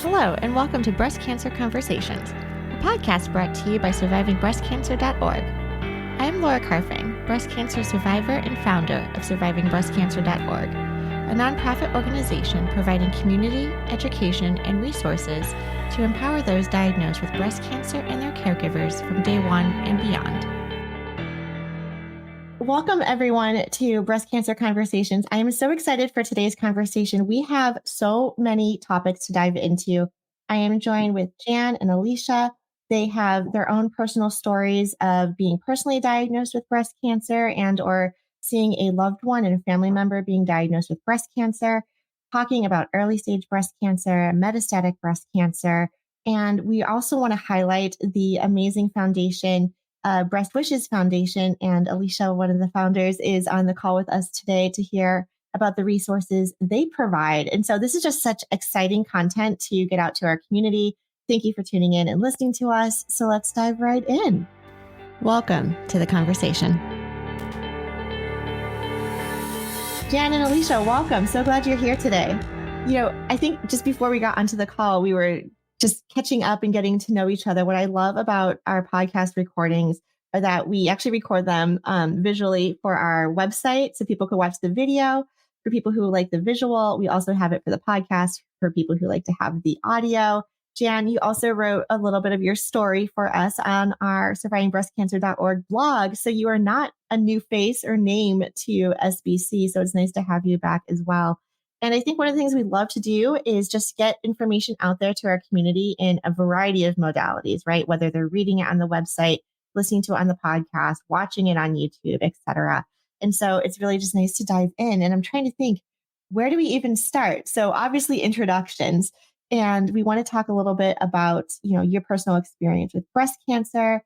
Hello, and welcome to Breast Cancer Conversations, a podcast brought to you by survivingbreastcancer.org. I am Laura Carfing, breast cancer survivor and founder of survivingbreastcancer.org, a nonprofit organization providing community, education, and resources to empower those diagnosed with breast cancer and their caregivers from day one and beyond. Welcome, everyone, to Breast Cancer Conversations. I am so excited for today's conversation. We have so many topics to dive into. I am joined with Jan and Elesha. They have their own personal stories of being personally diagnosed with breast cancer and or seeing a loved one and a family member being diagnosed with breast cancer, talking about early stage breast cancer, metastatic breast cancer. And we also want to highlight the amazing foundation, Breast Wishes Foundation, and Elesha, one of the founders, is on the call with us today to hear about the resources they provide. And so this is just such exciting content to get out to our community. Thank you for tuning in and listening to us. So let's dive right in. Welcome to the conversation. Jan and Elesha, welcome. So glad you're here today. I think just before we got onto the call, we were just catching up and getting to know each other. What I love about our podcast recordings are that we actually record them visually for our website so people can watch the video. For people who like the visual, we also have it for the podcast for people who like to have the audio. Jan, you also wrote a little bit of your story for us on our survivingbreastcancer.org blog. So you are not a new face or name to SBC. So it's nice to have you back as well. And I think one of the things we love to do is just get information out there to our community in a variety of modalities, right? Whether they're reading it on the website, listening to it on the podcast, watching it on YouTube, etc. And so it's really just nice to dive in. And I'm trying to think, where do we even start? So obviously introductions. And we want to talk a little bit about, your personal experience with breast cancer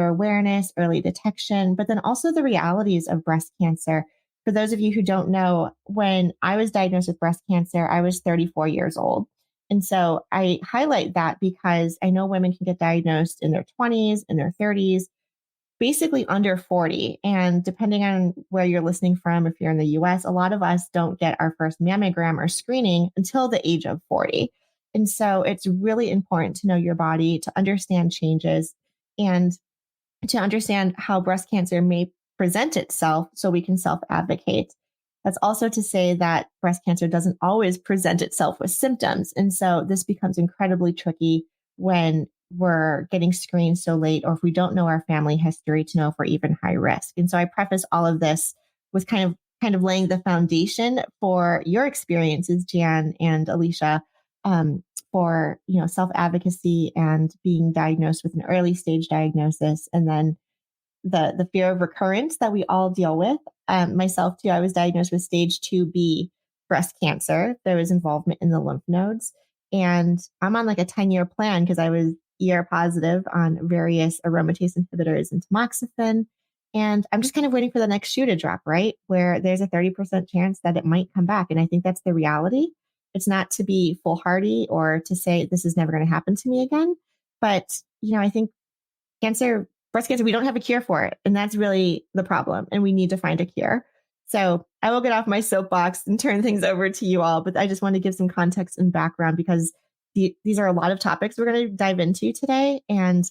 awareness, early detection, but then also the realities of breast cancer. For those of you who don't know, when I was diagnosed with breast cancer, I was 34 years old. And so I highlight that because I know women can get diagnosed in their 20s, in their 30s, basically under 40. And depending on where you're listening from, if you're in the US, a lot of us don't get our first mammogram or screening until the age of 40. And so it's really important to know your body, to understand changes, and to understand how breast cancer may present itself so we can self-advocate. That's also to say that breast cancer doesn't always present itself with symptoms. And so this becomes incredibly tricky when we're getting screened so late, or if we don't know our family history to know if we're even high risk. And so I preface all of this with kind of laying the foundation for your experiences, Jan and Elesha, for self-advocacy and being diagnosed with an early stage diagnosis, and then the fear of recurrence that we all deal with. Myself too, I was diagnosed with stage 2B breast cancer. There was involvement in the lymph nodes. And I'm on like a 10-year plan because I was ER positive on various aromatase inhibitors and tamoxifen. And I'm just kind of waiting for the next shoe to drop, right? Where there's a 30% chance that it might come back. And I think that's the reality. It's not to be foolhardy or to say this is never going to happen to me again. But, I think breast cancer, we don't have a cure for it. And that's really the problem. And we need to find a cure. So I will get off my soapbox and turn things over to you all. But I just want to give some context and background because these are a lot of topics we're going to dive into today. And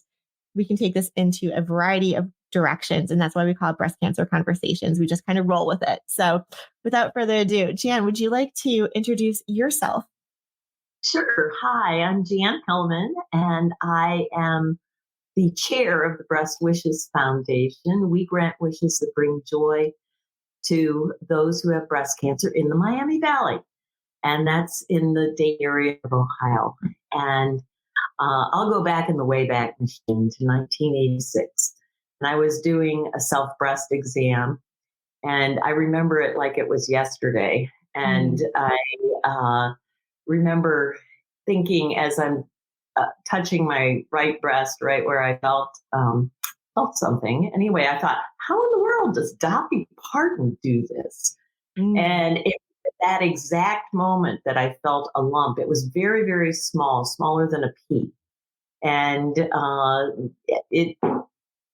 we can take this into a variety of directions. And that's why we call it Breast Cancer Conversations. We just kind of roll with it. So without further ado, Jan, would you like to introduce yourself? Sure. Hi, I'm Jan Hillman, and I am the chair of the Breast Wishes Foundation. We grant wishes that bring joy to those who have breast cancer in the Miami Valley. And that's in the Dade area of Ohio. And I'll go back in the Wayback Machine to 1986. And I was doing a self-breast exam. And I remember it like it was yesterday. And I remember thinking as I'm touching my right breast, right where I felt something. Anyway, I thought, how in the world does Dolly Parton do this? And it was that exact moment that I felt a lump. It was very, very small, smaller than a pea. And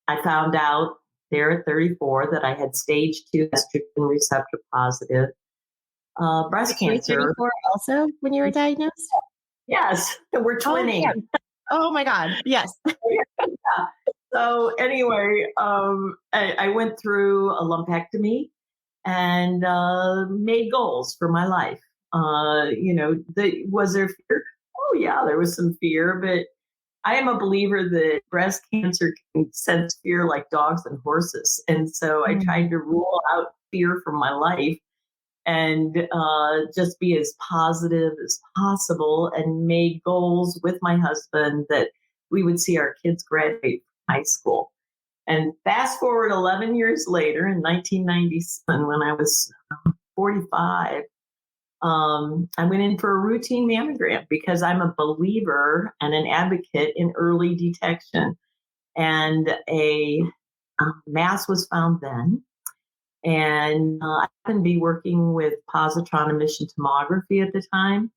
I found out there at 34 that I had stage 2 estrogen receptor positive breast cancer. 34 also when you were diagnosed? Yes, we're Oh, yeah. twinning. Oh my God. Yes. Yeah. So anyway, I went through a lumpectomy and made goals for my life. Was there fear? Oh yeah, there was some fear, but I am a believer that breast cancer can sense fear like dogs and horses, and so I Mm. tried to rule out fear from my life and just be as positive as possible and made goals with my husband that we would see our kids graduate from high school. And fast forward 11 years later in 1997, when I was 45, I went in for a routine mammogram because I'm a believer and an advocate in early detection. And a mass was found then. And I happened to be working with positron emission tomography at the time.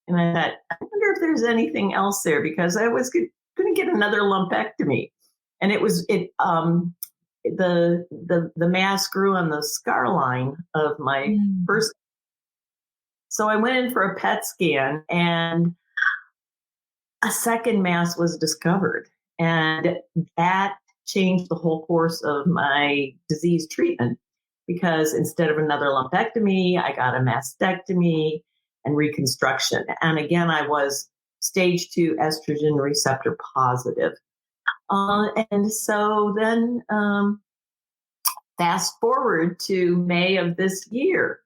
And I thought, I wonder if there's anything else there because I was going to get another lumpectomy. And the mass grew on the scar line of my first. So I went in for a PET scan and a second mass was discovered. And that changed the whole course of my disease treatment because instead of another lumpectomy, I got a mastectomy and reconstruction. And again, I was stage 2 estrogen receptor positive. And so then fast forward to May of this year,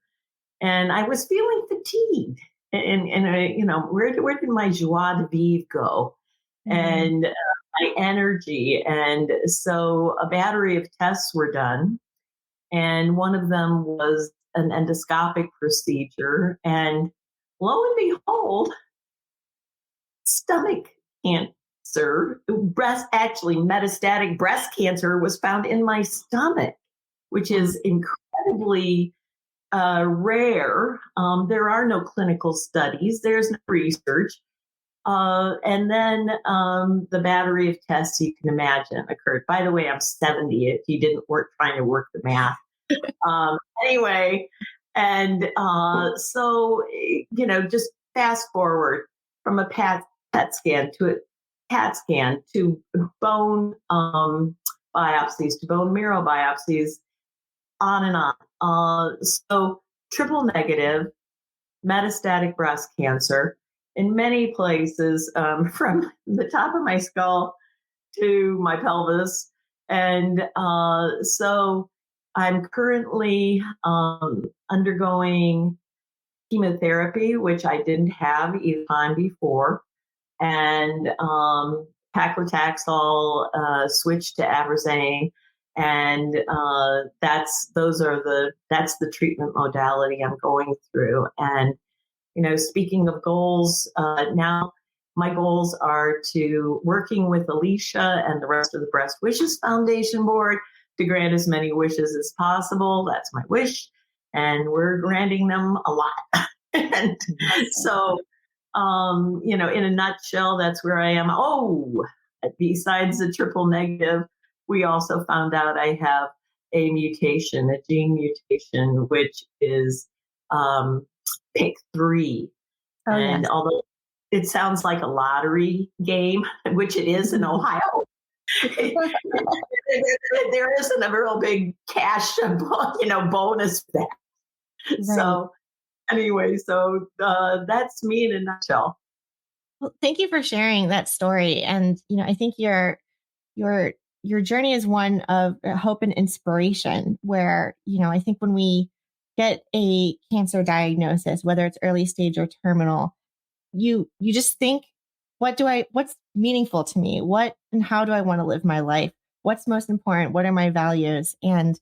and I was feeling fatigued. Where did my joie de vivre go? And my energy. And so a battery of tests were done. And one of them was an endoscopic procedure. And lo and behold, stomach cancer, metastatic breast cancer was found in my stomach, which is incredibly rare. There are no clinical studies. There's no research. And then the battery of tests you can imagine occurred. By the way, I'm 70 if you didn't trying to work the math. Anyway, and just fast forward from a PET scan to a CAT scan to bone biopsies to bone marrow biopsies, on and on. So triple negative metastatic breast cancer in many places, from the top of my skull to my pelvis. And so I'm currently undergoing chemotherapy, which I didn't have either time before, and paclitaxel switched to Abrazane, and that's the treatment modality I'm going through. And speaking of goals, now my goals are to working with Elesha and the rest of the Breast Wishes Foundation board to grant as many wishes as possible. That's my wish, and we're granting them a lot. And so, in a nutshell, that's where I am. Oh, besides the triple negative, we also found out I have a mutation, a gene mutation, which is pick 3. Oh, and yes. although it sounds like a lottery game, which it is in Ohio, there isn't a real big cash, bonus for that. Right. So anyway, that's me in a nutshell. Well, thank you for sharing that story. And, I think your journey is one of hope and inspiration where, I think when we get a cancer diagnosis, whether it's early stage or terminal, you just think, what's meaningful to me? What and how do I want to live my life? What's most important? What are my values? And,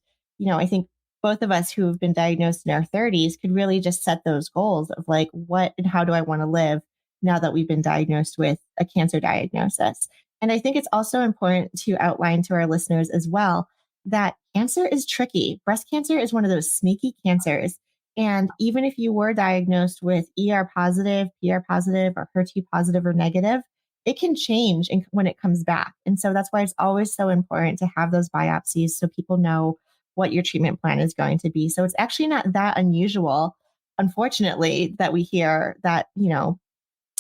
I think both of us who have been diagnosed in our 30s could really just set those goals of like, what and how do I want to live now that we've been diagnosed with a cancer diagnosis? And I think it's also important to outline to our listeners as well that cancer is tricky. Breast cancer is one of those sneaky cancers. And even if you were diagnosed with ER positive, PR positive, or HER2 positive or negative, it can change when it comes back. And so that's why it's always so important to have those biopsies so people know what your treatment plan is going to be. So it's actually not that unusual, unfortunately, that we hear that,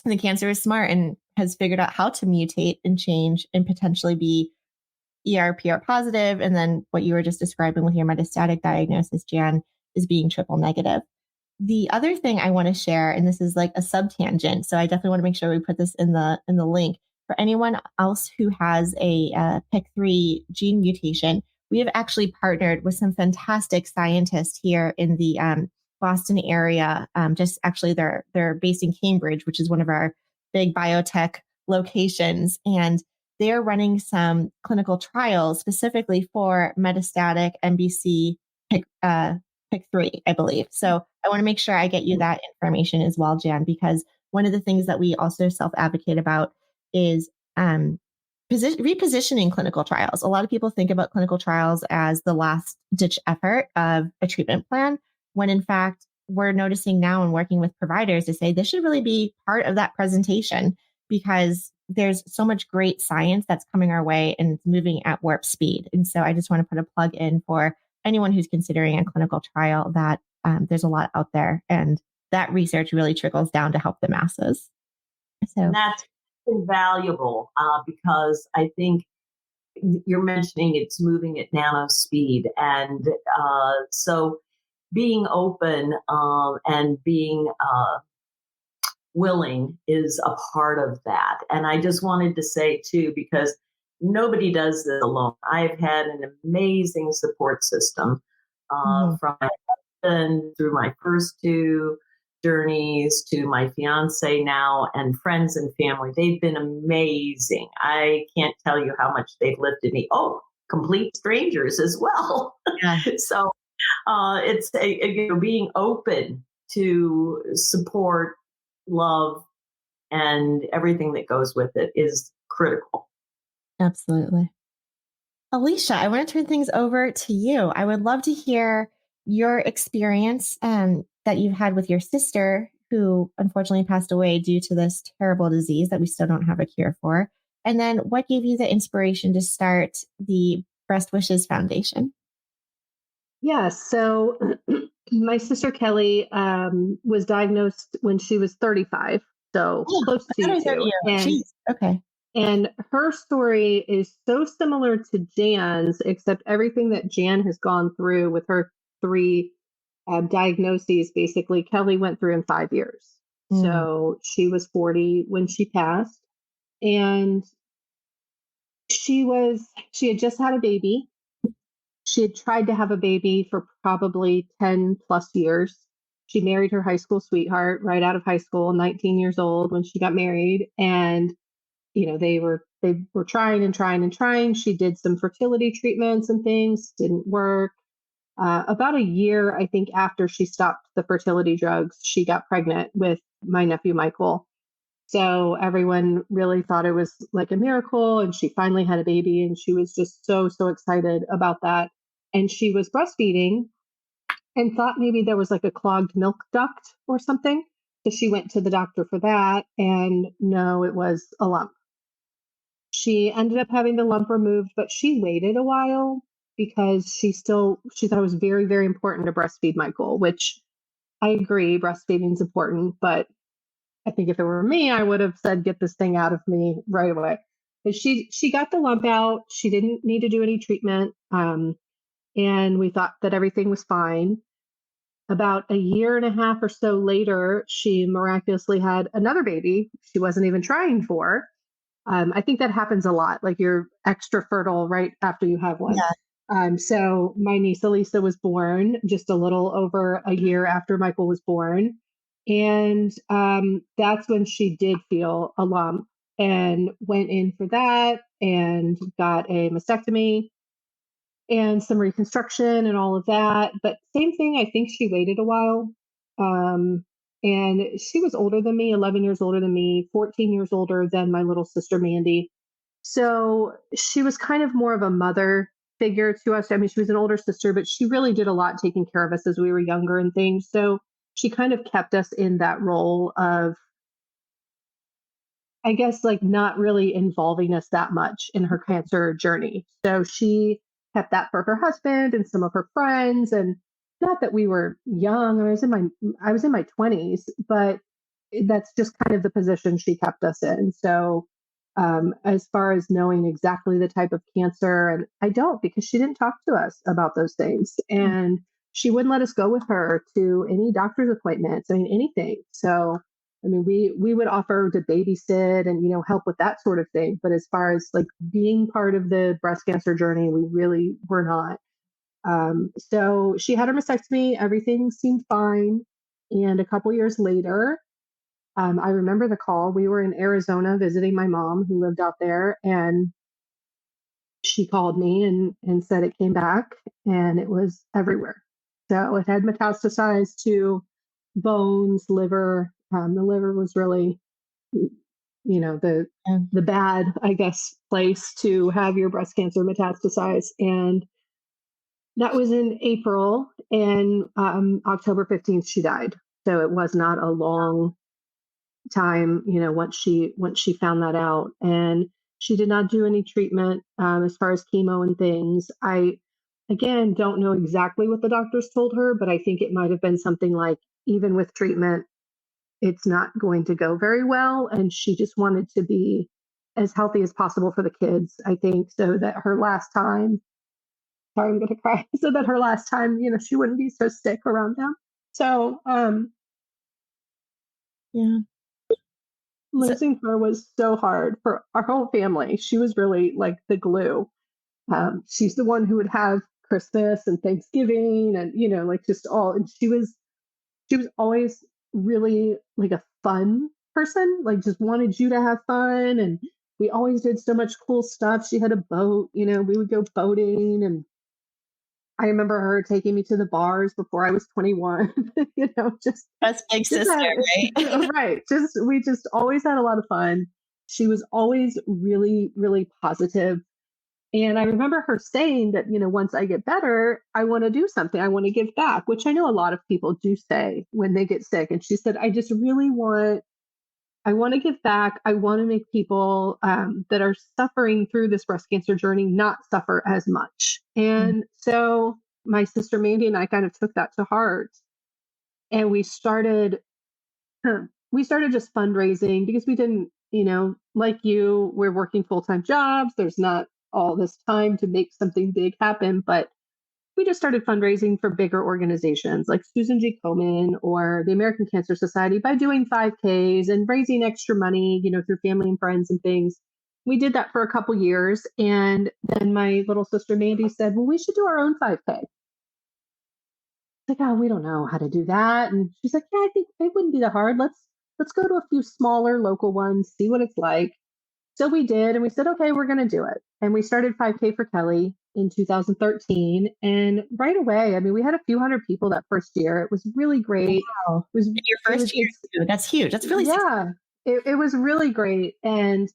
the cancer is smart and has figured out how to mutate and change and potentially be ER/PR positive. And then what you were just describing with your metastatic diagnosis, Jan, is being triple negative. The other thing I want to share, and this is like a subtangent, so I definitely want to make sure we put this in the link for anyone else who has a PIK3 gene mutation. We have actually partnered with some fantastic scientists here in the Boston area. Just actually, they're based in Cambridge, which is one of our big biotech locations, and they are running some clinical trials specifically for metastatic MBC PIK3, I believe. So I want to make sure I get you that information as well, Jan, because one of the things that we also self-advocate about is repositioning clinical trials. A lot of people think about clinical trials as the last ditch effort of a treatment plan, when in fact, we're noticing now and working with providers to say this should really be part of that presentation, because there's so much great science that's coming our way and it's moving at warp speed. And so I just want to put a plug in for anyone who's considering a clinical trial that there's a lot out there, and that research really trickles down to help the masses. So and that's invaluable because I think you're mentioning it's moving at nano speed. And so being open and being willing is a part of that. And I just wanted to say, too, because nobody does this alone. I've had an amazing support system from my husband through my first two journeys to my fiance now, and friends and family. They've been amazing. I can't tell you how much they've lifted me. Oh, complete strangers as well. Yeah. So it's being open to support, love, and everything that goes with it is critical. Absolutely. Elesha, I want to turn things over to you. I would love to hear your experience that you've had with your sister, who unfortunately passed away due to this terrible disease that we still don't have a cure for. And then what gave you the inspiration to start the Breast Wishes Foundation? Yeah, so my sister Kelli was diagnosed when she was 35, so close to you two. Okay. And her story is so similar to Jan's, except everything that Jan has gone through with her three diagnoses, basically, Kelli went through in 5 years. So she was 40 when she passed, and she had just had a baby. She had tried to have a baby for probably 10 plus years. She married her high school sweetheart right out of high school, 19 years old when she got married. And, they were trying and trying and trying. She did some fertility treatments and things, didn't work. About a year, I think, after she stopped the fertility drugs, she got pregnant with my nephew, Michael. So everyone really thought it was like a miracle, and she finally had a baby, and she was just so, so excited about that. And she was breastfeeding and thought maybe there was like a clogged milk duct or something. So she went to the doctor for that, and no, it was a lump. She ended up having the lump removed, but she waited a while because she thought it was very, very important to breastfeed Michael, which I agree, breastfeeding is important, but I think if it were me, I would have said, get this thing out of me right away. But she got the lump out. She didn't need to do any treatment. And we thought that everything was fine. About a year and a half or so later, she miraculously had another baby she wasn't even trying for. I think that happens a lot. Like you're extra fertile right after you have one. Yeah. So my niece Elisa was born just a little over a year after Michael was born. And that's when she did feel a lump and went in for that and got a mastectomy and some reconstruction and all of that. But same thing, I think she waited a while. And she was older than me, 11 years older than me, 14 years older than my little sister, Mandy. So she was kind of more of a mother figure to us. I mean, she was an older sister, but she really did a lot taking care of us as we were younger and things. So she kind of kept us in that role of, I guess, like not really involving us that much in her cancer journey. So she kept that for her husband and some of her friends. And not that we were young. I was in my 20s, but that's just kind of the position she kept us in. So as far as knowing exactly the type of cancer, and I don't, because she didn't talk to us about those things. And she wouldn't let us go with her to any doctor's appointments, I mean, anything. So, I mean, we would offer to babysit and, help with that sort of thing. But as far as like being part of the breast cancer journey, we really were not. So she had her mastectomy, everything seemed fine. And a couple years later, I remember the call. We were in Arizona visiting my mom who lived out there, and she called me and said it came back and it was everywhere. So it had metastasized to bones, liver. The liver was really, the bad, I guess, place to have your breast cancer metastasize. And that was in April, and October 15th, she died. So it was not a long time, once she found that out. And she did not do any treatment as far as chemo and things. I, again, don't know exactly what the doctors told her, but I think it might have been something like, even with treatment, it's not going to go very well. And she just wanted to be as healthy as possible for the kids, I think, so that her last time, sorry, I'm going to cry, so that her last time, she wouldn't be so sick around them. So, Yeah. losing her was so hard for our whole family. She was really like the glue. She's the one who would have Christmas and Thanksgiving and, like just all, and she was always really like a fun person, like just wanted you to have fun. And we always did so much cool stuff. She had a boat, we would go boating, and I remember her taking me to the bars before I was 21, just That's big sister, right? right. We just always had a lot of fun. She was always really, really positive. And I remember her saying that, once I get better, I want to do something. I want to give back, which I know a lot of people do say when they get sick. And she said, I want to give back. I want to make people that are suffering through this breast cancer journey not suffer as much. And so my sister Mandy and I kind of took that to heart. And we started just fundraising, because we didn't, like you, we're working full-time jobs. There's not all this time to make something big happen, but we just started fundraising for bigger organizations like Susan G. Komen or the American Cancer Society by doing 5Ks and raising extra money, through family and friends and things. We did that for a couple years. And then my little sister Mandy said, well, we should do our own 5K. Like, oh, we don't know how to do that. And she's like, yeah, I think it wouldn't be that hard. Let's go to a few smaller local ones, see what it's like. So we did, and we said, okay, we're going to do it. And we started 5K for Kelli in 2013. And right away, I mean, we had a few hundred people that first year. It was really great. Wow. It was In your first year, too. That's huge. That's really yeah. It was really great. And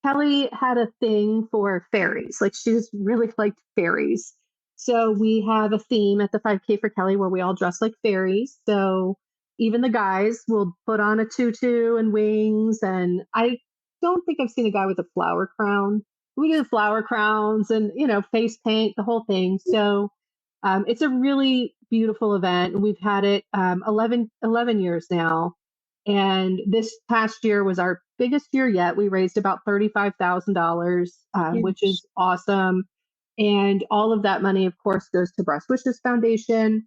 Kelli had a thing for fairies. Like, she just really liked fairies. So we have a theme at the 5K for Kelli where we all dress like fairies. So even the guys will put on a tutu and wings. And I don't think I've seen a guy with a flower crown. We do the flower crowns and, face paint, the whole thing. So it's a really beautiful event. We've had it 11 years now. And this past year was our biggest year yet. We raised about $35,000, which is awesome. And all of that money, of course, goes to Breast Wishes Foundation.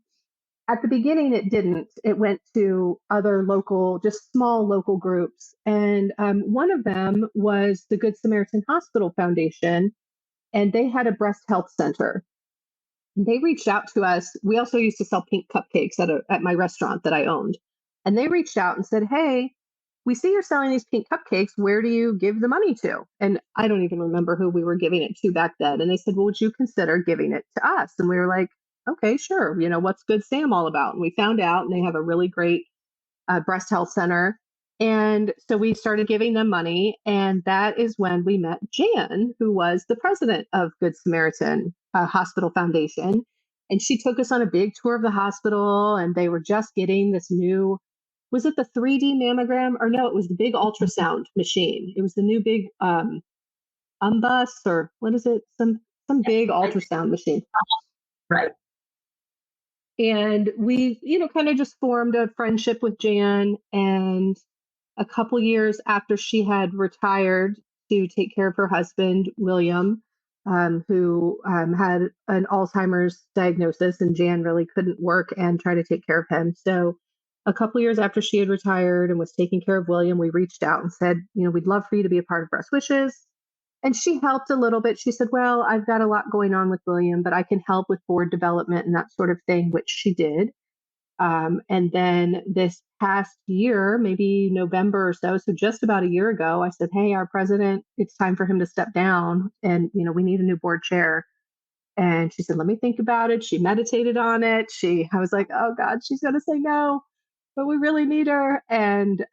At the beginning, it didn't. It went to other local, just small local groups. And one of them was the Good Samaritan Hospital Foundation, and they had a breast health center. They reached out to us. We also used to sell pink cupcakes at my restaurant that I owned. And they reached out and said, hey, we see you're selling these pink cupcakes. Where do you give the money to? And I don't even remember who we were giving it to back then. And they said, well, would you consider giving it to us? And we were like, okay, sure. What's Good Sam all about? And we found out, and they have a really great breast health center. And so we started giving them money. And that is when we met Jan, who was the president of Good Samaritan Hospital Foundation. And she took us on a big tour of the hospital, and they were just getting this new, was it the 3D mammogram? Or no, it was the big ultrasound machine. It was the new big umbus, or what is it? Some big ultrasound machine. Right. And we, kind of just formed a friendship with Jan. And a couple years after she had retired to take care of her husband, William, who had an Alzheimer's diagnosis, and Jan really couldn't work and try to take care of him. So a couple years after she had retired and was taking care of William, we reached out and said, we'd love for you to be a part of Breast Wishes. And she helped a little bit. She said, well, I've got a lot going on with William, but I can help with board development and that sort of thing, which she did. And then this past year, maybe November or so just about a year ago, I said, hey, our president, it's time for him to step down. And, we need a new board chair. And she said, let me think about it. She meditated on it. I was like, oh God, she's going to say no, but we really need her. And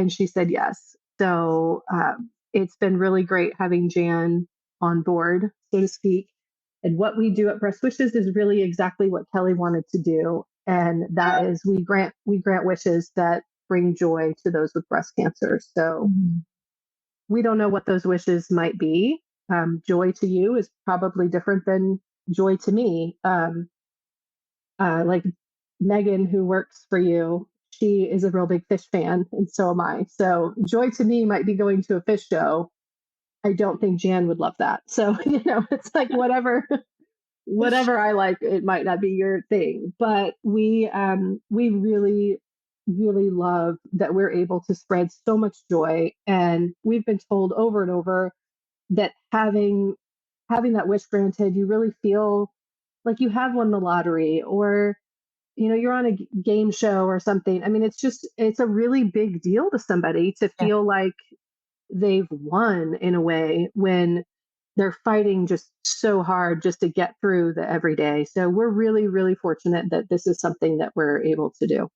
she said yes. So it's been really great having Jan on board, so to speak. And what we do at Breast Wishes is really exactly what Kelli wanted to do. And that is we grant wishes that bring joy to those with breast cancer. So we don't know what those wishes might be. Joy to you is probably different than joy to me. Like Megan, who works for you, she is a real big fish fan, and so am I. So joy to me might be going to a fish show. I don't think Jan would love that. So, it's like whatever I like, it might not be your thing. But we really, really love that we're able to spread so much joy. And we've been told over and over that having that wish granted, you really feel like you have won the lottery, or you're on a game show or something. I mean, it's a really big deal to somebody to feel like they've won in a way when they're fighting just so hard just to get through the everyday. So we're really, really fortunate that this is something that we're able to do.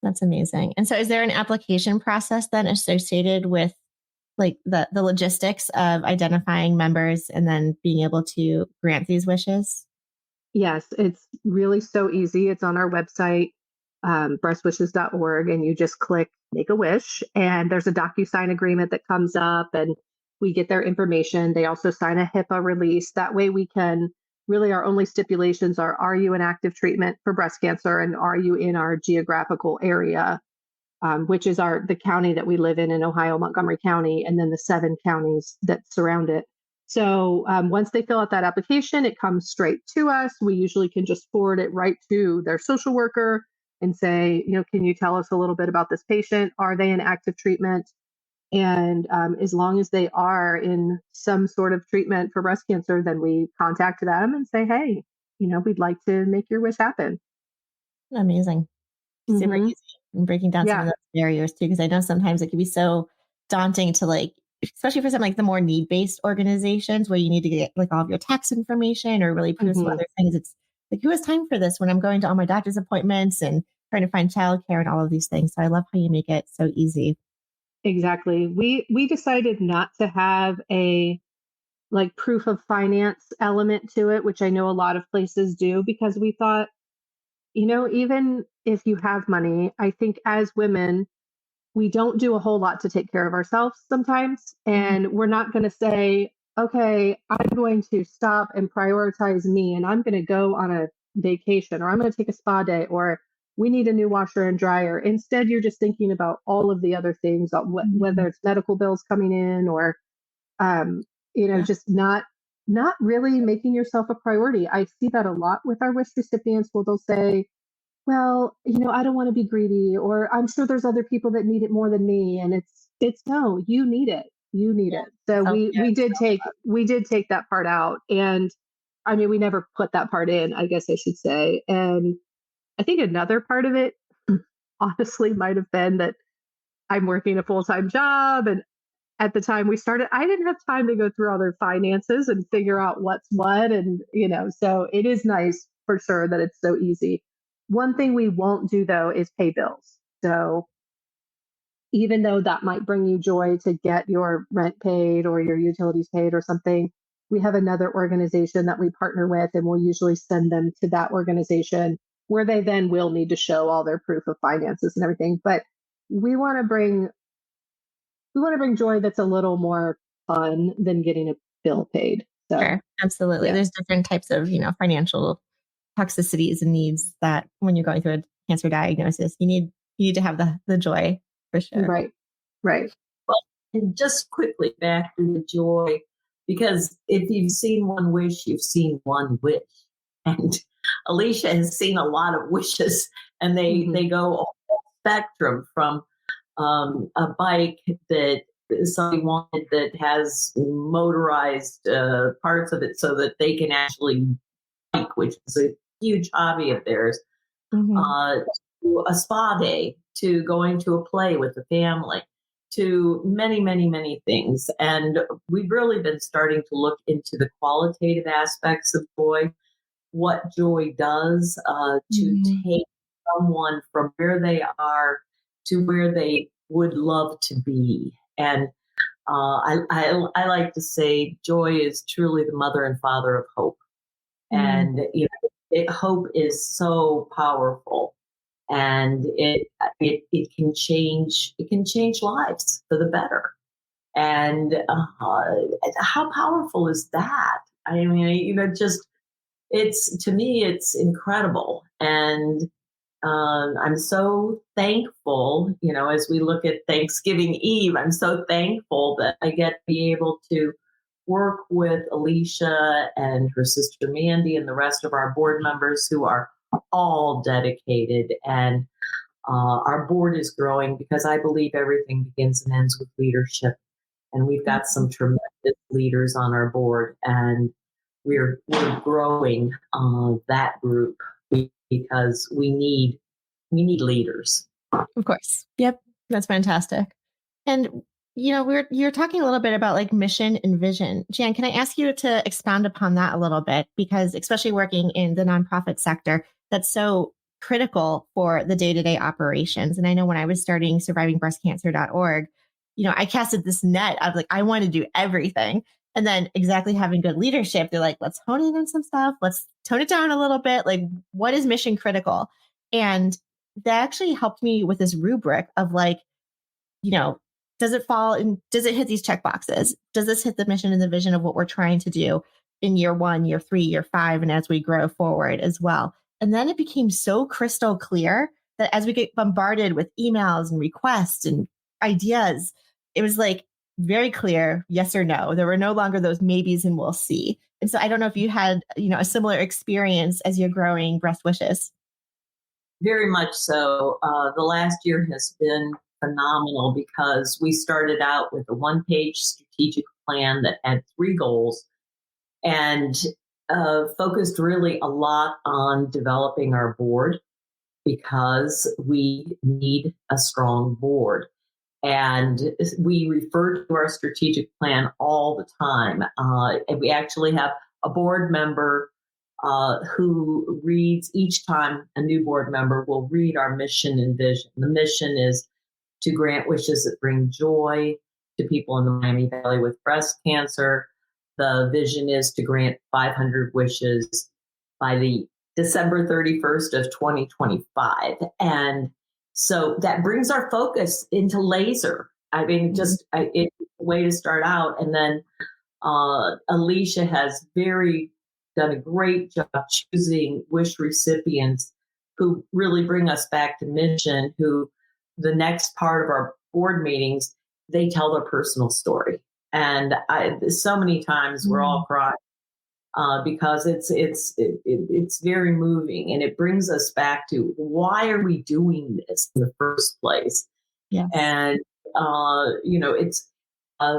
That's amazing. And so is there an application process then associated with like the logistics of identifying members and then being able to grant these wishes? Yes, it's really so easy. It's on our website, breastwishes.org, and you just click make a wish. And there's a DocuSign agreement that comes up, and we get their information. They also sign a HIPAA release. That way we can really, our only stipulations are you in active treatment for breast cancer, and are you in our geographical area, which is the county that we live in Ohio, Montgomery County, and then the 7 counties that surround it. So once they fill out that application, it comes straight to us. We usually can just forward it right to their social worker and say, can you tell us a little bit about this patient? Are they in active treatment? And as long as they are in some sort of treatment for breast cancer, then we contact them and say, hey, we'd like to make your wish happen. Amazing. Super easy. And breaking down some of those barriers too, because I know sometimes it can be so daunting to especially for some the more need-based organizations where you need to get all of your tax information or really prove some other things. It's like, who has time for this when I'm going to all my doctor's appointments and trying to find childcare and all of these things? So I love how you make it so easy. Exactly. We decided not to have a proof of finance element to it, which I know a lot of places do, because we thought, even if you have money, I think as women, we don't do a whole lot to take care of ourselves sometimes. And we're not going to say, okay, I'm going to stop and prioritize me, and I'm going to go on a vacation, or I'm going to take a spa day, or we need a new washer and dryer. Instead, you're just thinking about all of the other things, whether it's medical bills coming in, or, just not really making yourself a priority. I see that a lot with our wish recipients, where they'll say, well, I don't want to be greedy, or I'm sure there's other people that need it more than me. And it's no, you need it. You need it. So we did take that part out. And I mean, we never put that part in, I guess I should say. And I think another part of it, honestly, might have been that I'm working a full-time job. And at the time we started, I didn't have time to go through all their finances and figure out what's what. And, so it is nice for sure that it's so easy. One thing we won't do, though, is pay bills. So even though that might bring you joy to get your rent paid or your utilities paid or something, we have another organization that we partner with, and we'll usually send them to that organization where they then will need to show all their proof of finances and everything. But we want to bring joy that's a little more fun than getting a bill paid. So, sure, absolutely. There's different types of, financial toxicities and needs that when you're going through a cancer diagnosis, you need to have the joy for sure. Right. Right. Well, and just quickly back to the joy, because if you've seen one wish, you've seen one wish. And Elesha has seen a lot of wishes, and they go a whole spectrum from a bike that somebody wanted that has motorized parts of it so that they can actually bike, which is a huge hobby of theirs, to a spa day, to going to a play with the family, to many, many, many things. And we've really been starting to look into the qualitative aspects of joy, what joy does to take someone from where they are to where they would love to be. And I like to say joy is truly the mother and father of hope. And hope is so powerful, and it can change lives for the better. And how powerful is that? I mean, just to me, it's incredible. And I'm so thankful, as we look at Thanksgiving Eve, I'm so thankful that I get to be able to work with Elesha and her sister Mandy and the rest of our board members who are all dedicated. And our board is growing because I believe everything begins and ends with leadership. And we've got some tremendous leaders on our board, and we're growing that group because we need leaders. Of course. Yep. That's fantastic. And you're talking a little bit about like mission and vision. Jan, can I ask you to expound upon that a little bit? Because especially working in the nonprofit sector, that's so critical for the day-to-day operations. And I know when I was starting survivingbreastcancer.org, I casted this net of like, I want to do everything. And then exactly having good leadership, they're like, let's hone in on some stuff. Let's tone it down a little bit. Like, what is mission critical? And that actually helped me with this rubric of like, does it fall in, does it hit these check boxes? Does this hit the mission and the vision of what we're trying to do in year 1, year 3, year 5, and as we grow forward as well? And then it became so crystal clear that as we get bombarded with emails and requests and ideas, it was like very clear, yes or no. There were no longer those maybes and we'll see. And so I don't know if you had, a similar experience as you're growing Breast Wishes. Very much so. The last year has been phenomenal because we started out with a one-page strategic plan that had 3 goals and focused really a lot on developing our board because we need a strong board. And we refer to our strategic plan all the time. And we actually have a board member who reads each time a new board member will read our mission and vision. The mission is to grant wishes that bring joy to people in the Miami Valley with breast cancer. The vision is to grant 500 wishes by the December 31st of 2025. And so that brings our focus into laser. I mean, it's a way to start out. And then Elesha has done a great job choosing wish recipients who really bring us back to mission, who the next part of our board meetings, they tell their personal story. And so many times we're all crying because it's very moving, and it brings us back to why are we doing this in the first place? Yes. And it's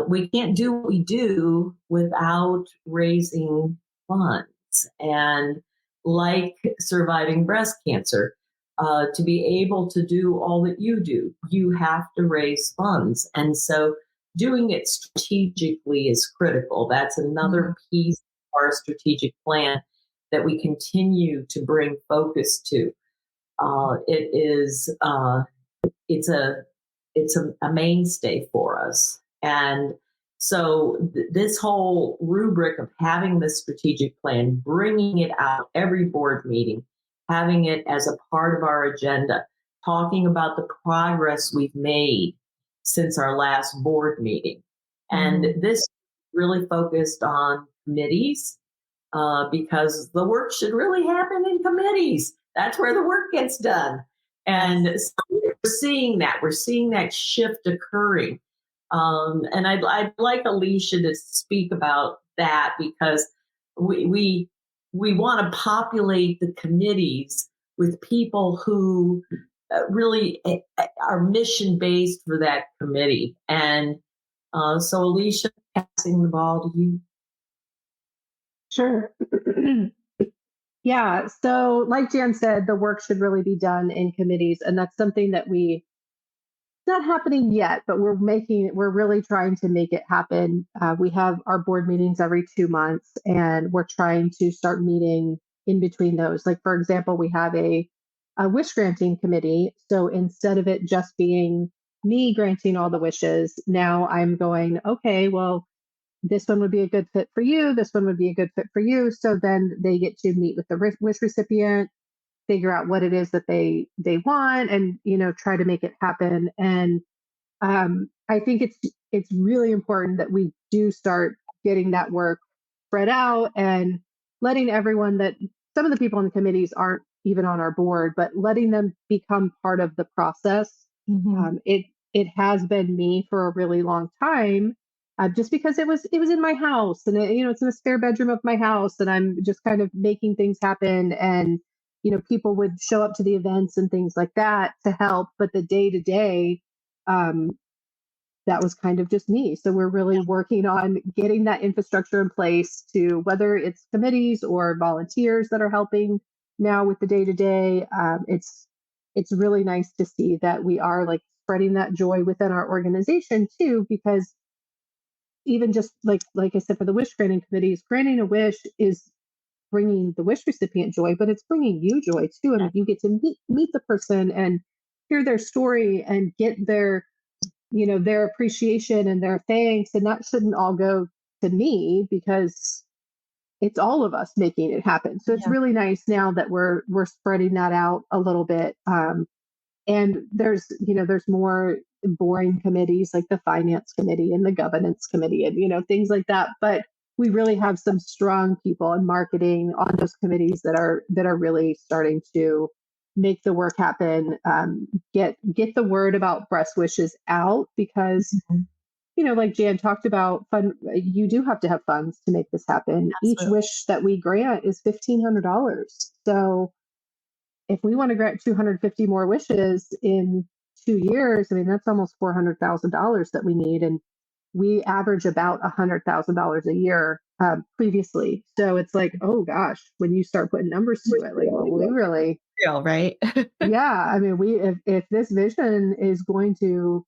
we can't do what we do without raising funds. And like surviving breast cancer, to be able to do all that you do, you have to raise funds. And so doing it strategically is critical. That's another piece of our strategic plan that we continue to bring focus to. It's a mainstay for us. And so this whole rubric of having this strategic plan, bringing it out every board meeting, having it as a part of our agenda, talking about the progress we've made since our last board meeting. And this really focused on committees because the work should really happen in committees. That's where the work gets done. And so we're seeing that. We're seeing that shift occurring. And I'd like Elesha to speak about that, because we want to populate the committees with people who really are mission based for that committee. And so, Elesha, passing the ball to you. Sure. Yeah. So, like Jan said, the work should really be done in committees. And that's something that not happening yet, but we're really trying to make it happen. We have our board meetings every 2 months, and we're trying to start meeting in between those. Like, for example, we have a wish granting committee. So instead of it just being me granting all the wishes, now I'm going, okay, well, this one would be a good fit for you. This one would be a good fit for you. So then they get to meet with the wish recipient, figure out what it is that they want, and try to make it happen. And I think it's really important that we do start getting that work spread out and letting everyone, that some of the people in the committees aren't even on our board, but letting them become part of the process. It has been me for a really long time, just because it was in my house, and it's in a spare bedroom of my house, and I'm just kind of making things happen. And people would show up to the events and things like that to help, but the day to day, that was kind of just me. So we're really working on getting that infrastructure in place, to whether it's committees or volunteers that are helping now with the day to day. It's really nice to see that we are like spreading that joy within our organization too, because even just like I said, for the wish granting committees, granting a wish is bringing the wish recipient joy, but it's bringing you joy too. I mean, you get to meet the person and hear their story and get their appreciation and their thanks. And that shouldn't all go to me, because it's all of us making it happen. So it's really nice now that we're spreading that out a little bit. And there's more boring committees like the finance committee and the governance committee and, things like that. But we really have some strong people in marketing on those committees that are really starting to make the work happen, get the word about breast wishes out, because like Jan talked about, you do have to have funds to make this happen. Absolutely. Each wish that we grant is $1,500. So if we want to grant 250 more wishes in 2 years, I mean, that's almost $400,000 that we need. And we average about $100,000 a year previously. So it's like, oh gosh, when you start putting numbers to it, like, we really, right? Yeah. I mean, if this vision is going to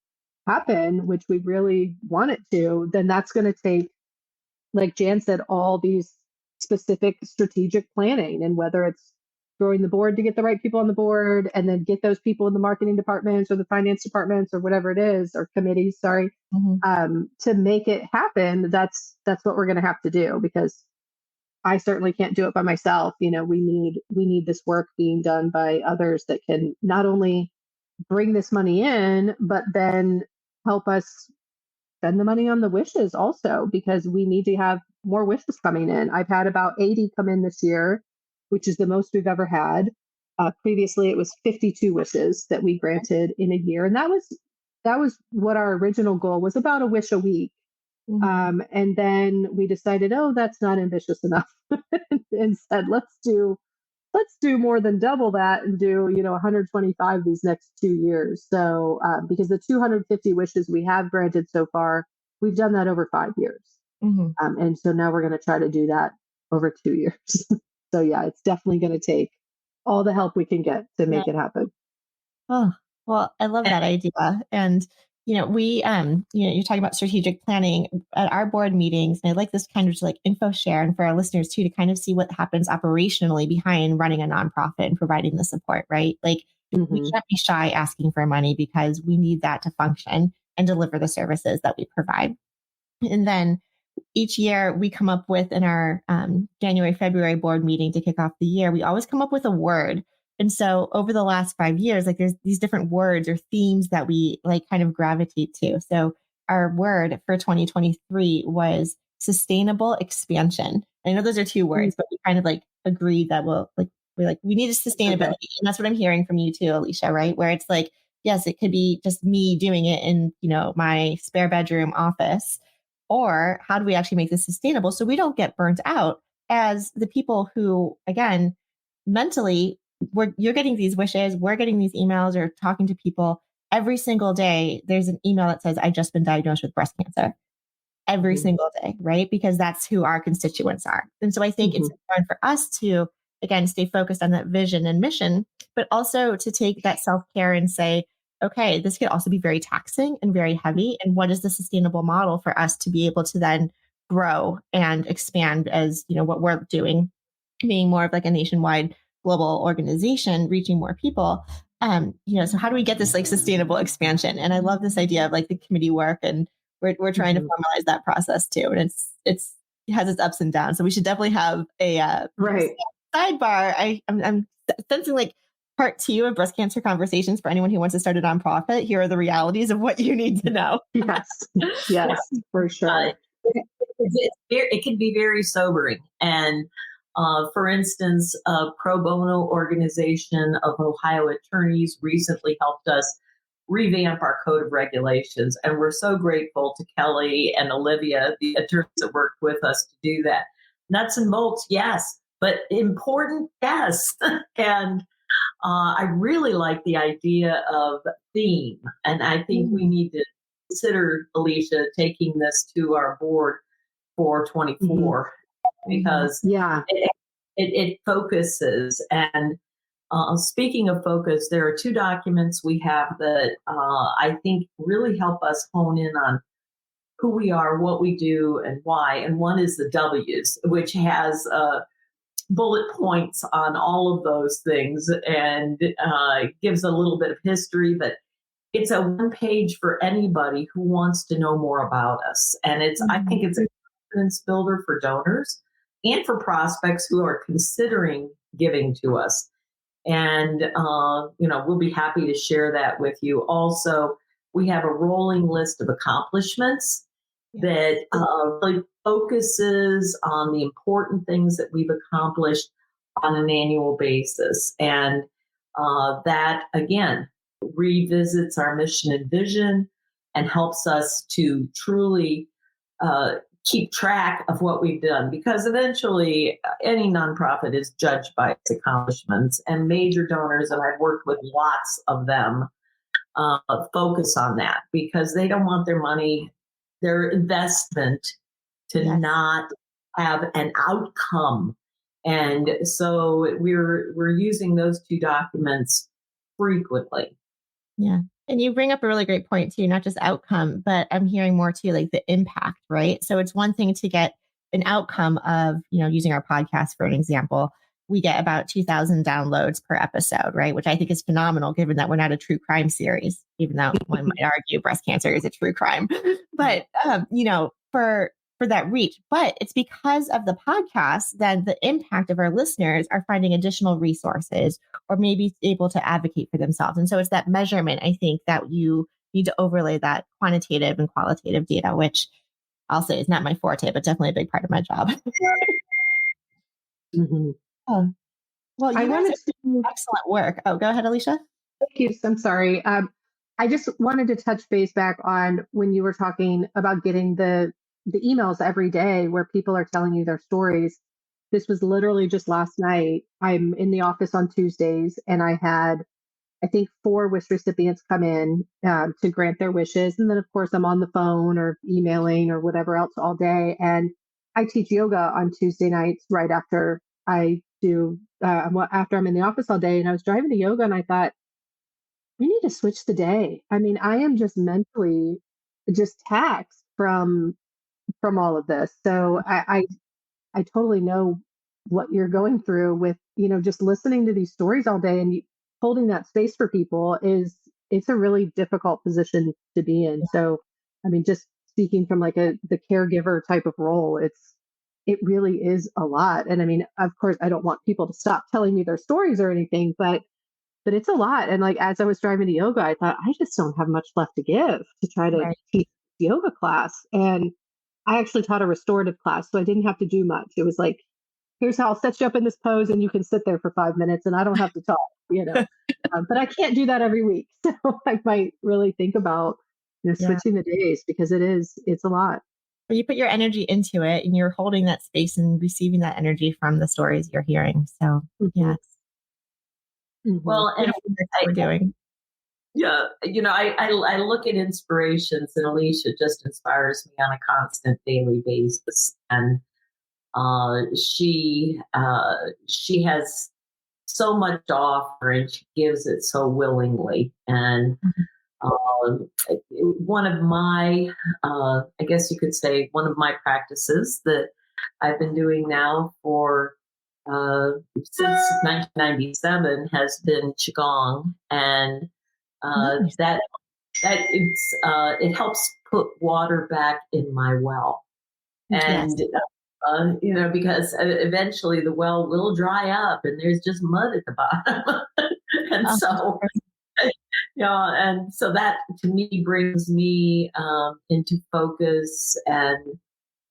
happen, which we really want it to, then that's going to take, like Jan said, all these specific strategic planning, and whether it's growing the board to get the right people on the board, and then get those people in the marketing departments or the finance departments or whatever it is, or committees, sorry, to make it happen. That's what we're going to have to do, because I certainly can't do it by myself. We need this work being done by others that can not only bring this money in, but then help us spend the money on the wishes also, because we need to have more wishes coming in. I've had about 80 come in this year, which is the most we've ever had. Previously, it was 52 wishes that we granted in a year. And that was what our original goal was, about a wish a week. And then we decided, oh, that's not ambitious enough, and said, let's do more than double that and do 125 these next 2 years. So because the 250 wishes we have granted so far, we've done that over 5 years. And so now we're going to try to do that over 2 years. So yeah, it's definitely going to take all the help we can get to make it happen. Oh, well, I love that idea. And we, you're talking about strategic planning at our board meetings. And I like this kind of just like info share, and for our listeners too, to kind of see what happens operationally behind running a nonprofit and providing the support, right? Like we can't be shy asking for money, because we need that to function and deliver the services that we provide. And then each year we come up with, in our January, February board meeting to kick off the year, we always come up with a word. And so over the last 5 years, like there's these different words or themes that we like kind of gravitate to. So our word for 2023 was sustainable expansion. I know those are 2 words, but we kind of like agreed that we need a sustainability. And that's what I'm hearing from you too, Elesha, right? Where it's like, yes, it could be just me doing it in, my spare bedroom office. Or how do we actually make this sustainable so we don't get burnt out as the people who, again, mentally, you're getting these wishes, we're getting these emails or talking to people every single day. There's an email that says, "I just been diagnosed with breast cancer." Every single day, right? Because that's who our constituents are. And so I think it's important for us to, again, stay focused on that vision and mission, but also to take that self-care and say, okay, this could also be very taxing and very heavy. And what is the sustainable model for us to be able to then grow and expand as, what we're doing, being more of like a nationwide global organization, reaching more people. So how do we get this like sustainable expansion? And I love this idea of like the committee work, and we're trying to formalize that process too. And it has its ups and downs. So we should definitely have a right sidebar. I'm sensing like part 2 of breast cancer conversations for anyone who wants to start a nonprofit. Here are the realities of what you need to know. Yes, for sure. It can be very sobering. And for instance, a pro bono organization of Ohio attorneys recently helped us revamp our code of regulations. And we're so grateful to Kelli and Olivia, the attorneys that worked with us to do that. Nuts and bolts, yes, but important, yes. And I really like the idea of theme. And I think we need to consider, Elesha, taking this to our board for 24 because it focuses. And speaking of focus, there are 2 documents we have that I think really help us hone in on who we are, what we do, and why. And one is the W's, which has bullet points on all of those things and gives a little bit of history, but it's a one page for anybody who wants to know more about us. And I think it's a confidence builder for donors and for prospects who are considering giving to us. And, we'll be happy to share that with you. Also, we have a rolling list of accomplishments that really focuses on the important things that we've accomplished on an annual basis. And that, again, revisits our mission and vision and helps us to truly keep track of what we've done, because eventually any nonprofit is judged by its accomplishments, and major donors, and I've worked with lots of them, focus on that because they don't want their money, their investment to not have an outcome. And so we're using those 2 documents frequently. Yeah. And you bring up a really great point too, not just outcome, but I'm hearing more too, like the impact, right? So it's one thing to get an outcome of, using our podcast for an example, we get about 2,000 downloads per episode, right? Which I think is phenomenal given that we're not a true crime series, even though one might argue breast cancer is a true crime. But, for that reach, but it's because of the podcast that the impact of our listeners are finding additional resources or maybe able to advocate for themselves. And so it's that measurement, I think, that you need to overlay that quantitative and qualitative data, which I'll say is not my forte, but definitely a big part of my job. Oh, well, you guys are doing excellent work. Oh, go ahead, Elesha. Thank you. I'm sorry. I just wanted to touch base back on when you were talking about getting the emails every day where people are telling you their stories. This was literally just last night. I'm in the office on Tuesdays, and I had, I think, 4 wish recipients come in to grant their wishes. And then, of course, I'm on the phone or emailing or whatever else all day. And I teach yoga on Tuesday nights right after I do, after I'm in the office all day. And I was driving to yoga and I thought, we need to switch the day. I mean, I am just mentally just taxed from all of this. So I totally know what you're going through with, just listening to these stories all day and holding that space for people it's a really difficult position to be in. So, I mean, just speaking from like the caregiver type of role, it really is a lot. And I mean, of course, I don't want people to stop telling me their stories or anything, but it's a lot. And like, as I was driving to yoga, I thought, I just don't have much left to give to try to teach yoga class. And I actually taught a restorative class, so I didn't have to do much. It was like, here's how I'll set you up in this pose and you can sit there for 5 minutes and I don't have to talk. But I can't do that every week. So I might really think about, Yeah. switching the days because it's a lot. But you put your energy into it and you're holding that space and receiving that energy from the stories you're hearing. So, Mhm. yes. Mhm. Well, and Beautiful work that we're doing. yeah, I look at inspirations, and Elesha just inspires me on a constant daily basis. And she has so much to offer, and she gives it so willingly. And Mhm. one of my, I guess you could say, one of my practices that I've been doing now for uh, since 1997 has been qigong, and Nice. it helps put water back in my well, Yes. and because eventually the well will dry up, and there's just mud at the bottom, and Oh, so and so that to me brings me into focus, and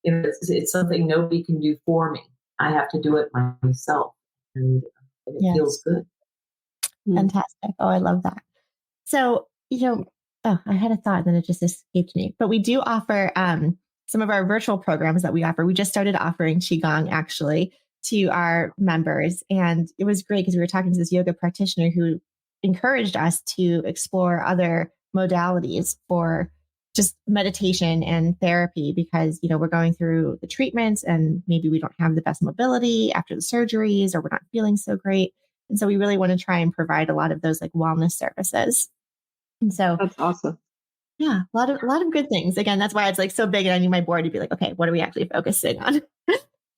it's something nobody can do for me. I have to do it myself, and it feels yes. good. Mm. Fantastic. Oh, I love that. So, I had a thought, then it just escaped me. But we do offer some of our virtual programs that we offer. We just started offering Qigong actually to our members. And it was great because we were talking to this yoga practitioner who encouraged us to explore other modalities for just meditation and therapy because, we're going through the treatments and maybe we don't have the best mobility after the surgeries or we're not feeling so great. And so we really want to try and provide a lot of those like wellness services. And so, That's awesome. yeah, a lot of good things. Again, that's why it's like so big. And I need my board to be like, okay, what are we actually focusing on?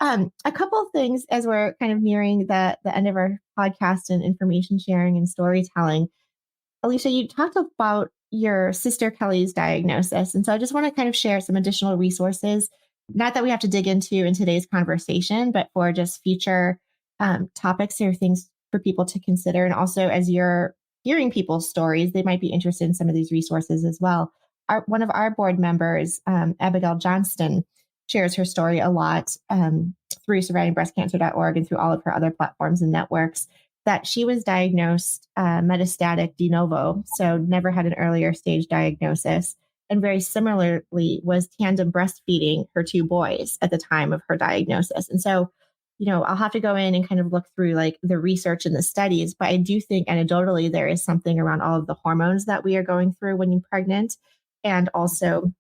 A couple of things as we're kind of nearing the end of our podcast and information sharing and storytelling. Elesha, you talked about your sister Kelli's diagnosis. And so I just want to kind of share some additional resources, not that we have to dig into in today's conversation, but for just future topics or things for people to consider. And also, as you're hearing people's stories, they might be interested in some of these resources as well. One of our board members, Abigail Johnston, shares her story a lot through survivingbreastcancer.org and through all of her other platforms and networks that she was diagnosed metastatic de novo, so never had an earlier stage diagnosis, and very similarly was tandem breastfeeding her two boys at the time of her diagnosis. And so, I'll have to go in and kind of look through like the research and the studies, but I do think anecdotally there is something around all of the hormones that we are going through when you're pregnant, and also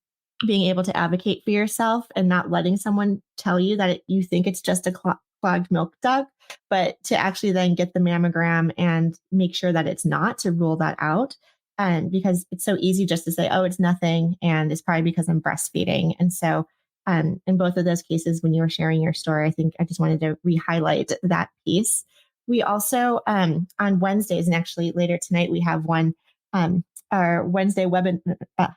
being able to advocate for yourself and not letting someone tell you that you think it's just a clogged milk duct, but to actually then get the mammogram and make sure that it's not, to rule that out. And because it's so easy just to say, oh, it's nothing. And it's probably because I'm breastfeeding. And so in both of those cases, when you were sharing your story, I think I just wanted to re-highlight that piece. We also, on Wednesdays, and actually later tonight, we have one, our Wednesday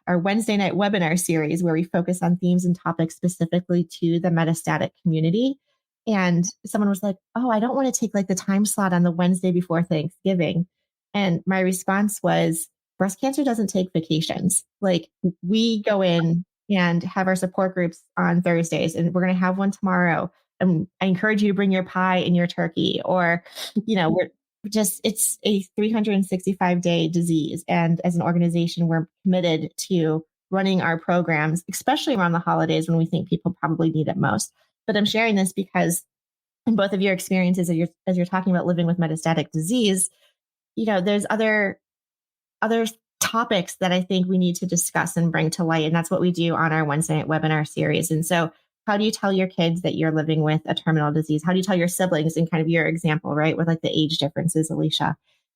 our Wednesday night webinar series where we focus on themes and topics specifically to the metastatic community. And someone was like, oh, I don't want to take like the time slot on the Wednesday before Thanksgiving. And my response was, breast cancer doesn't take vacations. Like we go in and have our support groups on Thursdays, and we're going to have one tomorrow. And I encourage you to bring your pie and your turkey, or, we're just, it's a 365-day disease. And as an organization, we're committed to running our programs, especially around the holidays when we think people probably need it most. But I'm sharing this because in both of your experiences, as you're talking about living with metastatic disease, there's other topics that I think we need to discuss and bring to light. And that's what we do on our Wednesday night webinar series. And so how do you tell your kids that you're living with a terminal disease? How do you tell your siblings, in kind of your example, right? With like the age differences, Elesha,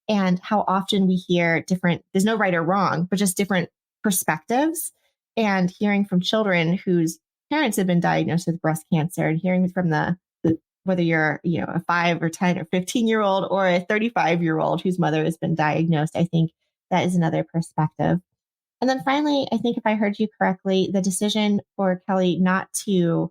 and how often we hear different, there's no right or wrong, but just different perspectives, and hearing from children whose parents have been diagnosed with breast cancer, and hearing from the whether you're, a 5 or 10 or 15-year-old or a 35-year-old whose mother has been diagnosed. I think that is another perspective. And then finally, I think if I heard you correctly, the decision for Kelli not to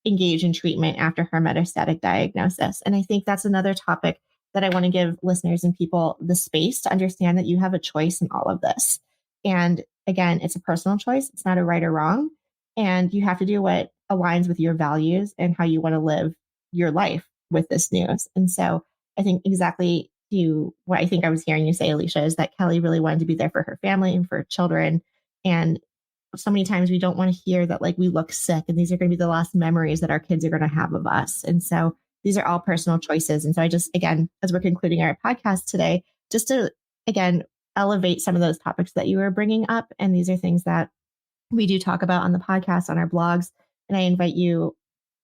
engage in treatment after her metastatic diagnosis. And I think that's another topic that I want to give listeners and people the space to understand that you have a choice in all of this. And again, it's a personal choice. It's not a right or wrong. And you have to do what aligns with your values and how you want to live your life with this news. And so I think exactly to what I think I was hearing you say, Elesha, is that Kelli really wanted to be there for her family and for her children. And so many times we don't want to hear that like we look sick and these are going to be the last memories that our kids are going to have of us. And so these are all personal choices. And so I just, again, as we're concluding our podcast today, just to, again, elevate some of those topics that you were bringing up. And these are things that we do talk about on the podcast, on our blogs. And I invite you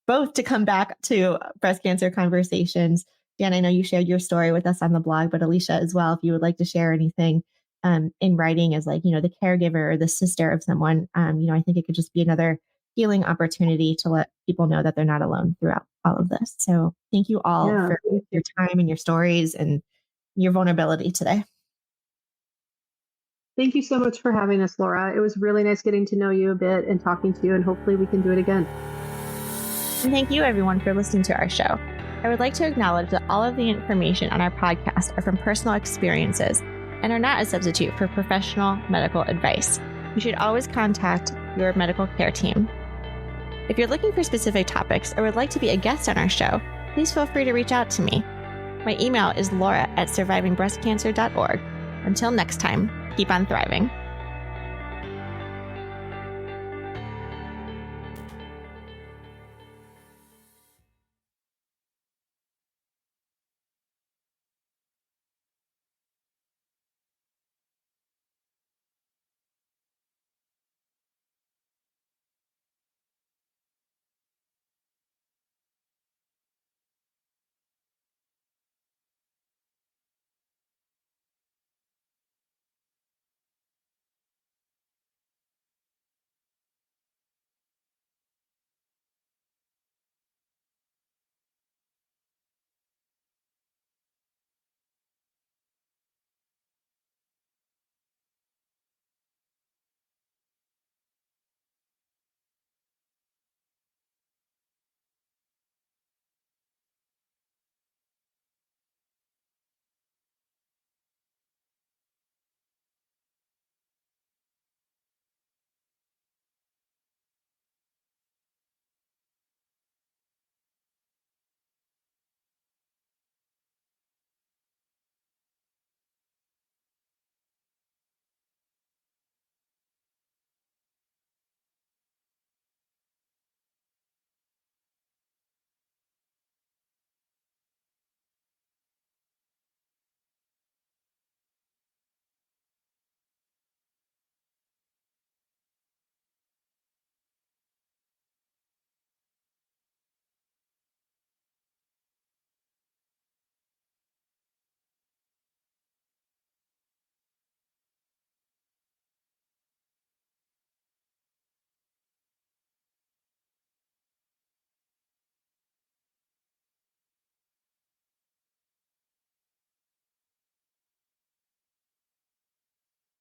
both to come back to breast cancer conversations. Dan, I know you shared your story with us on the blog, but Elesha as well, if you would like to share anything in writing as like, the caregiver or the sister of someone, I think it could just be another healing opportunity to let people know that they're not alone throughout all of this. So thank you all for your time and your stories and your vulnerability today. Thank you so much for having us, Laura. It was really nice getting to know you a bit and talking to you, and hopefully we can do it again. And thank you everyone for listening to our show. I would like to acknowledge that all of the information on our podcast are from personal experiences and are not a substitute for professional medical advice. You should always contact your medical care team. If you're looking for specific topics or would like to be a guest on our show, please feel free to reach out to me. My email is laura@survivingbreastcancer.org. Until next time, keep on thriving.